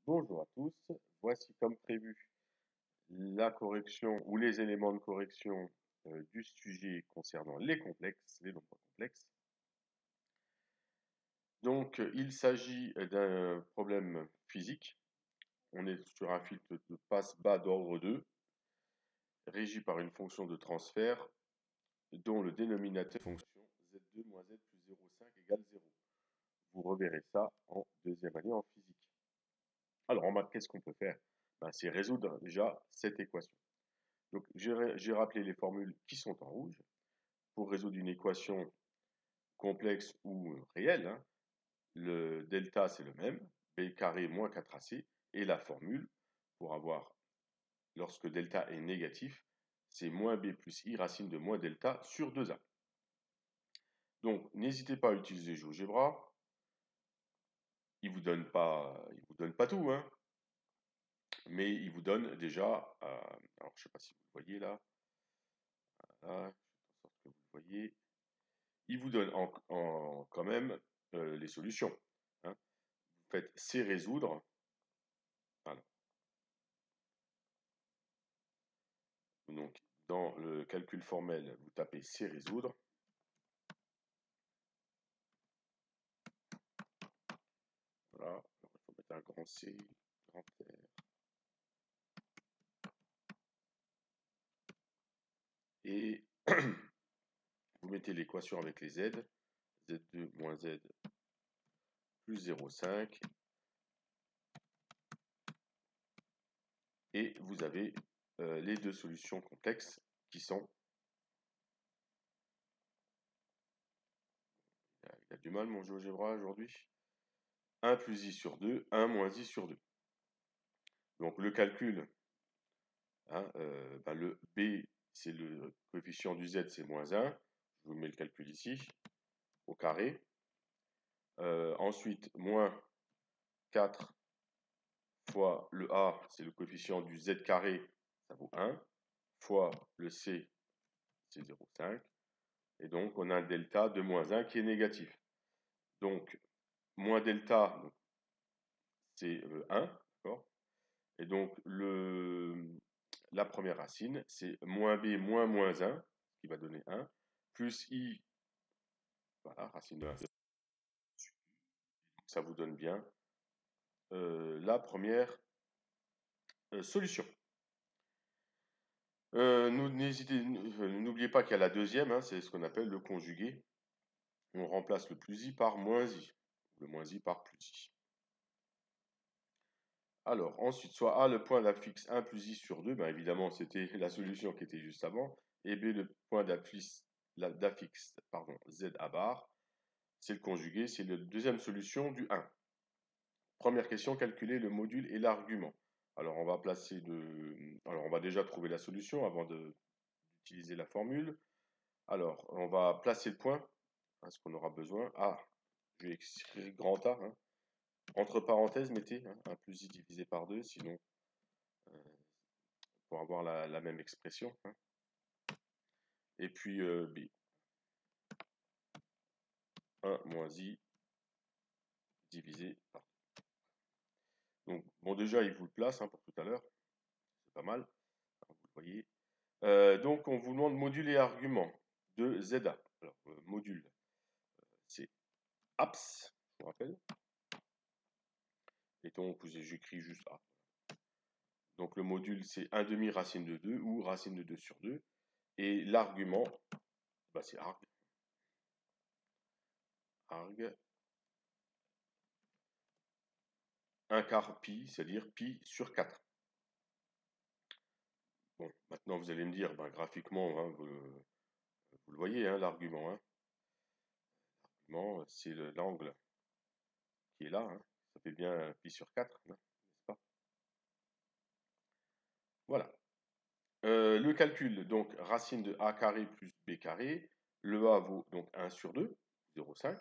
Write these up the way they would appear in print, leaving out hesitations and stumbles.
Bonjour à tous, voici comme prévu la correction ou les éléments de correction du sujet concernant les complexes, les nombres complexes. Donc il s'agit d'un problème physique. On est sur un filtre de passe-bas d'ordre 2, régi par une fonction de transfert dont le dénominateur est fonction z2 moins z plus 0,5 égale 0. Vous reverrez ça en deuxième année en physique. Alors en maths, qu'est-ce qu'on peut faire? C'est résoudre déjà cette équation. Donc, j'ai rappelé les formules qui sont en rouge. Pour résoudre une équation complexe ou réelle, hein, le delta, c'est le même, b carré moins 4ac, et la formule, pour avoir, lorsque delta est négatif, c'est moins b plus i racine de moins delta sur 2a. Donc, n'hésitez pas à utiliser GeoGebra. Il vous donne pas tout, hein, mais il vous donne déjà, alors je sais pas si vous le voyez là, voilà, je fais en sorte que vous le voyez. Il vous donne quand même les solutions. Hein. Vous faites C résoudre. Voilà. Donc, dans le calcul formel, vous tapez C résoudre. Voilà. Alors, il faut mettre un grand C, grand R. Et vous mettez l'équation avec les Z. Z2 moins Z plus 0,5. Et vous avez les deux solutions complexes qui sont... Il a du mal mon GeoGebra aujourd'hui. 1 plus i sur 2, 1 moins i sur 2. Donc le calcul, hein, le b, c'est le coefficient du z, c'est moins 1. Je vous mets le calcul ici, au carré. Ensuite, moins 4 fois le a, c'est le coefficient du z carré, ça vaut 1, fois le c, c'est 0,5. Et donc, on a un delta de moins 1 qui est négatif. Donc, moins delta, c'est 1, d'accord? Et donc, la première racine, c'est moins b moins moins 1, qui va donner 1, plus i, voilà, racine de 1. Ça vous donne bien la première solution. N'oubliez pas qu'il y a la deuxième, hein, c'est ce qu'on appelle le conjugué. On remplace le plus i par moins i, le moins i par plus i. Alors, ensuite, soit A, le point d'affixe 1 plus i sur 2, ben évidemment, c'était la solution qui était juste avant, et B, le point d'affixe z à barre, c'est le conjugué, c'est la deuxième solution du 1. Première question, calculer le module et l'argument. Alors, on va déjà trouver la solution avant d'utiliser la formule. Alors, on va placer le point, hein, ce qu'on aura besoin. Ah, je vais écrire grand A, hein. Entre parenthèses, mettez 1 plus i divisé par 2, sinon, pour avoir la même expression. Hein. Et puis B. 1 moins i divisé par 2. Donc, bon, déjà, il vous le place pour tout à l'heure. C'est pas mal. Vous le voyez. Donc, on vous demande module et argument de ZA. Alors, module, c'est APS, je vous rappelle. Et donc, j'écris juste A. Donc, le module, c'est 1 demi racine de 2 ou racine de 2 sur 2. Et l'argument, c'est arg. Arg. 1 quart pi, c'est-à-dire pi sur 4. Bon, maintenant, vous allez me dire, graphiquement, hein, vous le voyez, hein, l'argument. Hein. L'argument, c'est l'angle qui est là. Hein. Ça fait bien pi sur 4, hein, n'est-ce pas? Voilà. Le calcul, donc racine de a carré plus b carré. Le a vaut donc 1 sur 2, 0,5.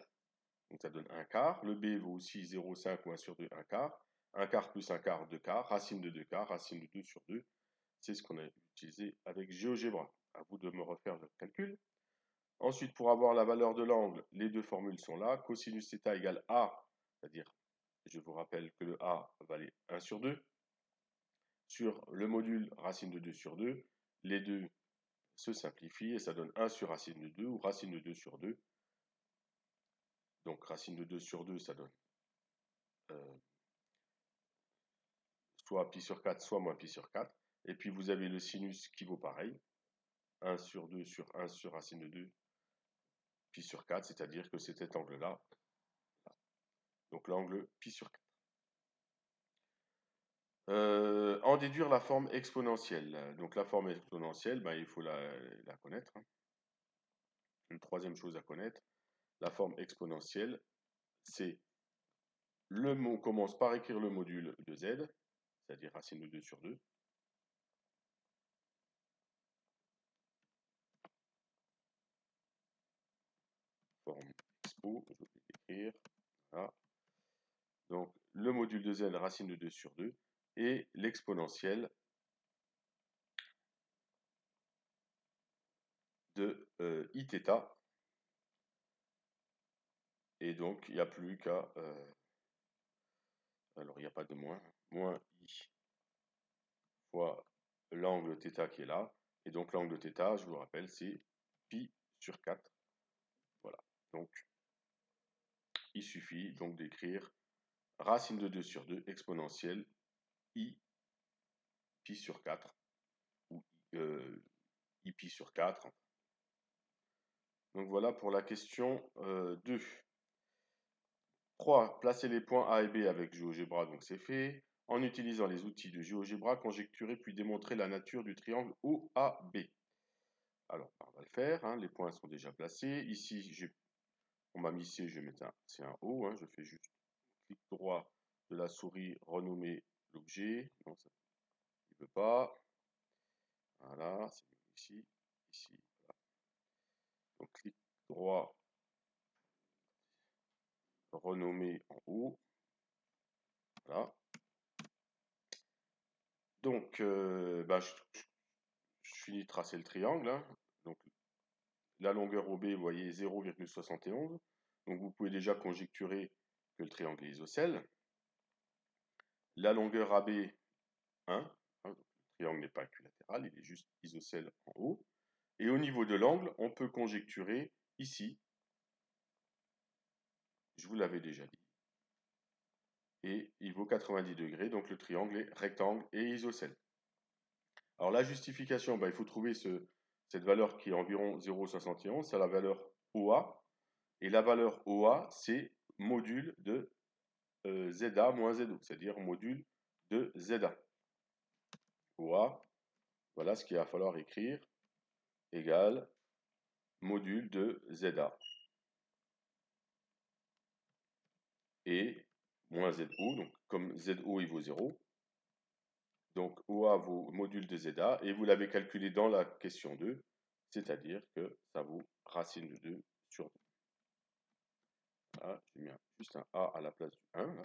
Donc ça donne 1 quart. Le b vaut aussi 0,5 ou 1 sur 2, 1 quart. 1 quart plus 1 quart, 2 quarts. Racine de 2 quarts, racine de 2 sur 2. C'est ce qu'on a utilisé avec GeoGebra. À vous de me refaire le calcul. Ensuite, pour avoir la valeur de l'angle, les deux formules sont là. Cosinus θ égale A, c'est-à-dire je vous rappelle que le A valait 1 sur 2. Sur le module racine de 2 sur 2, les deux se simplifient et ça donne 1 sur racine de 2 ou racine de 2 sur 2. Donc racine de 2 sur 2, ça donne soit pi sur 4, soit moins pi sur 4. Et puis vous avez le sinus qui vaut pareil. 1 sur 2 sur 1 sur racine de 2 pi sur 4, c'est-à-dire que c'est cet angle-là. Donc l'angle pi sur 4. En déduire la forme exponentielle. Donc la forme exponentielle, ben, il faut la connaître. Une troisième chose à connaître, la forme exponentielle, c'est on commence par écrire le module de z, c'est-à-dire racine de 2 sur 2. Forme expo, je vais l'écrire. Voilà. Donc le module de z, racine de 2 sur 2, et l'exponentielle de iθ. Et donc il n'y a plus qu'à... alors il n'y a pas de moins. Moins i fois l'angle θ qui est là. Et donc l'angle θ, je vous le rappelle, c'est pi sur 4. Voilà. Donc il suffit donc d'écrire racine de 2 sur 2 exponentielle i pi sur 4 ou i pi sur 4. Donc voilà pour la question 2. 3. Placer les points A et B avec GeoGebra, donc c'est fait. En utilisant les outils de GeoGebra, conjecturer puis démontrer la nature du triangle OAB. Alors, on va le faire, hein. Les points sont déjà placés. Ici, on m'a mis C, je vais mettre c'est un O. Hein. Je fais juste clic droit de la souris, renommer l'objet. Non, ça, il ne veut pas. Voilà, c'est ici, ici. Voilà. Donc, clic droit, renommer en haut. Voilà. Donc, bah, je finis de tracer le triangle. Hein. Donc, la longueur OB, vous voyez, 0,71. Donc, vous pouvez déjà conjecturer que le triangle est isocèle. La longueur AB, 1. Hein, le triangle n'est pas équilatéral, il est juste isocèle en haut. Et au niveau de l'angle, on peut conjecturer ici. Je vous l'avais déjà dit. Et il vaut 90 degrés, donc le triangle est rectangle et isocèle. Alors la justification, bah, il faut trouver cette valeur qui est environ 0,71, c'est la valeur OA. Et la valeur OA, c'est module de ZA moins ZO, c'est-à-dire module de ZA. OA, voilà ce qu'il va falloir écrire, égale module de ZA. Et moins ZO, donc comme ZO il vaut 0, donc OA vaut module de ZA, et vous l'avez calculé dans la question 2, c'est-à-dire que ça vaut racine de 2 sur 2. Voilà, j'ai mis juste un A à la place du 1, là.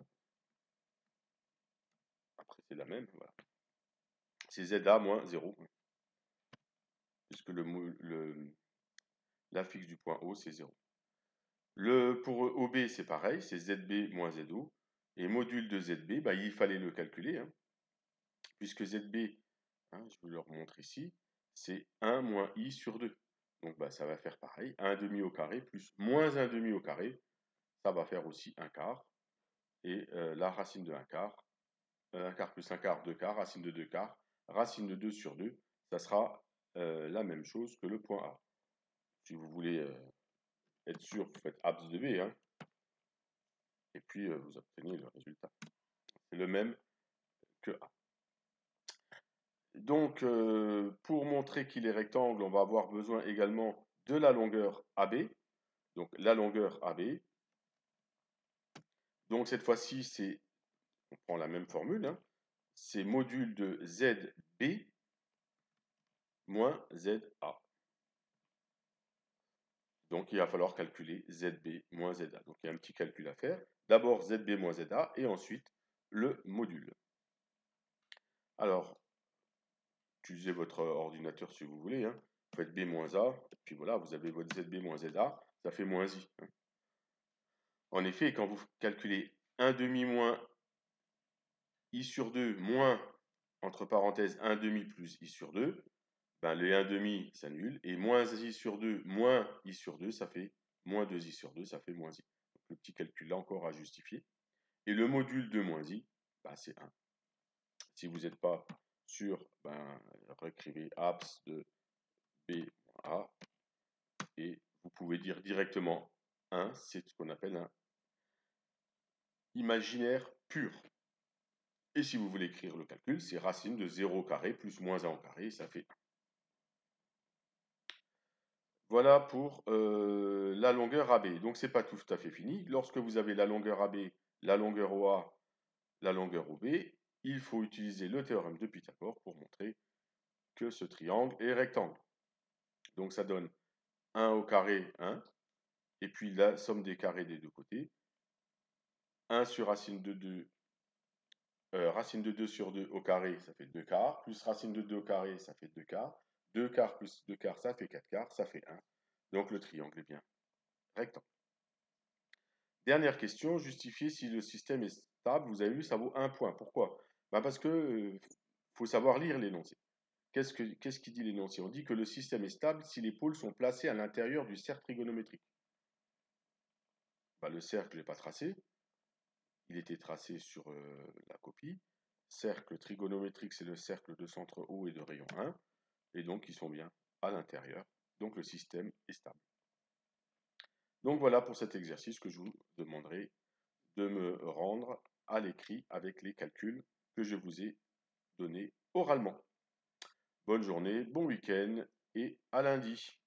Après c'est la même, voilà. C'est ZA moins 0, puisque l'affixe du point O c'est 0. Pour OB c'est pareil, c'est ZB moins ZO, et module de ZB, bah, il fallait le calculer, hein, puisque ZB, hein, je vais le remontrer ici, c'est 1 moins I sur 2. Donc bah, ça va faire pareil, 1 demi au carré plus moins 1 demi au carré, ça va faire aussi 1 quart. Et la racine de 1 quart, 1 quart plus 1 quart, 2 quarts, racine de 2 quarts, racine de 2 sur 2, ça sera la même chose que le point A. Si vous voulez être sûr, vous faites abs de B, hein, et puis vous obtenez le résultat. C'est le même que A. Donc, pour montrer qu'il est rectangle, on va avoir besoin également de la longueur AB. Donc, la longueur AB. Donc, cette fois-ci, on prend la même formule, hein, c'est module de ZB moins ZA. Donc, il va falloir calculer ZB moins ZA. Donc, il y a un petit calcul à faire. D'abord, ZB moins ZA et ensuite le module. Alors, utilisez votre ordinateur si vous voulez. Hein. Vous faites B moins A, et puis voilà, vous avez votre ZB moins ZA, ça fait moins I. Hein. En effet, quand vous calculez 1 demi moins I sur 2 moins, entre parenthèses, 1 demi plus I sur 2, ben les 1 demi s'annulent, et moins I sur 2 moins I sur 2, ça fait moins 2I sur 2, ça fait moins I. Donc, le petit calcul là encore à justifier. Et le module de moins I, ben, c'est 1. Si vous n'êtes pas sûr, ben, réécrivez abs de B A, et vous pouvez dire directement 1, c'est ce qu'on appelle un imaginaire pur. Et si vous voulez écrire le calcul, c'est racine de 0 au carré plus moins 1 au carré, et ça fait 1. Voilà pour la longueur AB. Donc, ce n'est pas tout à fait fini. Lorsque vous avez la longueur AB, la longueur OA, la longueur OB, il faut utiliser le théorème de Pythagore pour montrer que ce triangle est rectangle. Donc, ça donne 1 au carré, 1, et puis la somme des carrés des deux côtés. 1 sur racine de 2, racine de 2 sur 2 au carré, ça fait 2 quarts, plus racine de 2 au carré, ça fait 2 quarts. 2 quarts plus 2 quarts, ça fait 4 quarts, ça fait 1. Donc, le triangle est bien rectangle. Dernière question, justifier si le système est stable. Vous avez vu, ça vaut 1 point. Pourquoi? Ben parce que faut savoir lire l'énoncé. Qu'est-ce qui dit l'énoncé? On dit que le système est stable si les pôles sont placés à l'intérieur du cercle trigonométrique. Ben, le cercle, je ne l'ai pas tracé. Il était tracé sur la copie. Cercle trigonométrique, c'est le cercle de centre O et de rayon 1. Et donc, ils sont bien à l'intérieur. Donc, le système est stable. Donc, voilà pour cet exercice que je vous demanderai de me rendre à l'écrit avec les calculs que je vous ai donnés oralement. Bonne journée, bon week-end et à lundi.